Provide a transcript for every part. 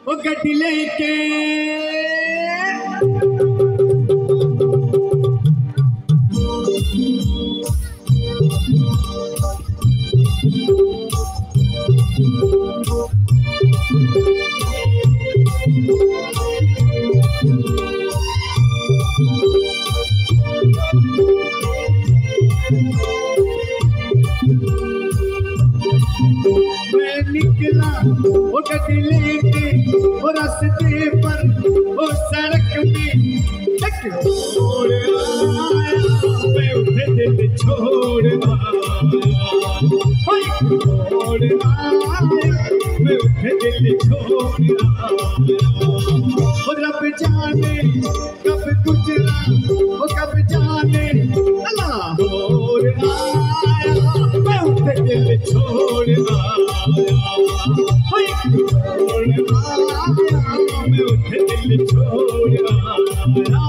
वो गड्डी लेके मैं निकला वो गड्डी लेके वो रास्ते पर वो सड़क में छोड़ आया मैं उठे दिल छोड़ आया छोड़ आया मैं उठे दिल छोड़ आया वो रब जाने कब गुजरा वो कब जाने लाहौर आया मैं उठे दिल छोड़ आया मैं उठे दिल छोड़ आया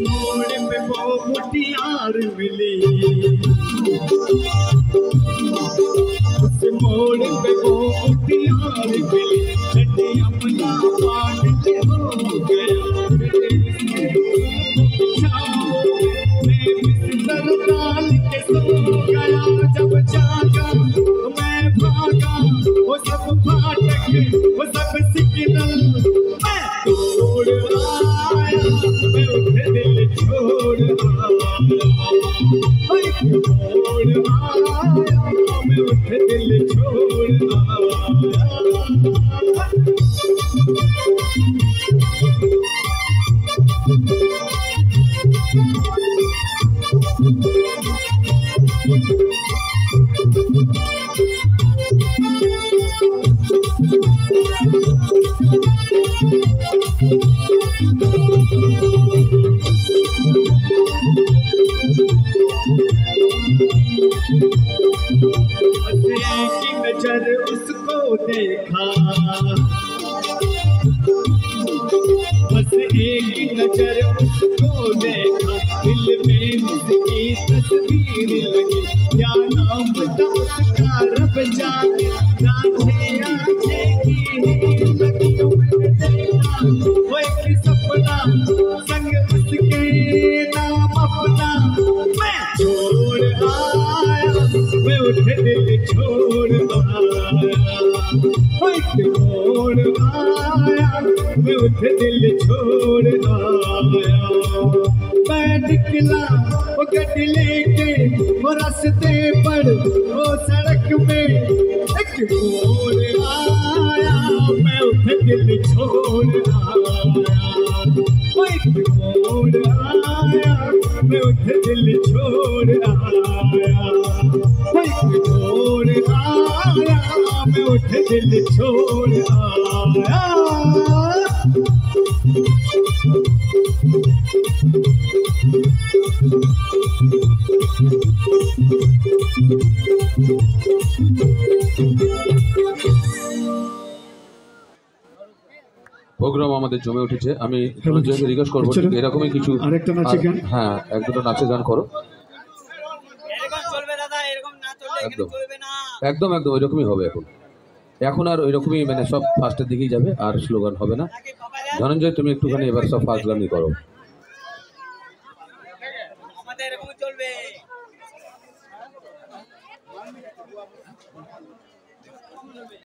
मोड़ में वो मुटियार मिली उस मोड़ पे वो मुटियार मिली छठी अपना पाट हो गया मैं बिस्तर डाल के सो गया जब जागा मैं भागा वो सब फाटक वो सब सिग्नल मैं तोड़ आया मैं उठे दिल छोड़ आया मैं उठे दिल छोड़ आया की नजर उसको देखा बस एक नजर उसको देखा दिल में उसकी तस्वीर लगी क्या नाम था उसका रब जाने राधे आंखें की लगी मैंने देखा वो एक सपना संग उसके नाम अपना मैं छोड़ आया मैं उठे दिल छोड़ आया छोड़ आया मैं उठे दिल छोड़ आया मैं निकला वो गड्डी लेके वो रास्ते पर वो सड़क में एक मोड़ आया मैं उठे दिल छोड़ आया एक मोड़ आया मैं उठे दिल छोड़ आया छोड़ आया मैं उठे दिल छोड़ आया প্রোগ্রাম আমাদের জমে উঠেছে। আমি ধনঞ্জয়কে রিকোয়েস্ট করবো এরকমই কিছু আরেকটা নাচের গান, হ্যাঁ এক দুটো নাচের গান করো। একদম একদম একদম ওইরকমই হবে এখন। এখন আর ওইরকমই মানে সব ফার্স্টের দিকেই যাবে আর স্লোগান হবে না। ধনঞ্জয় তুমি একটুখানি এবার সব ফার্স্ট গানই করো।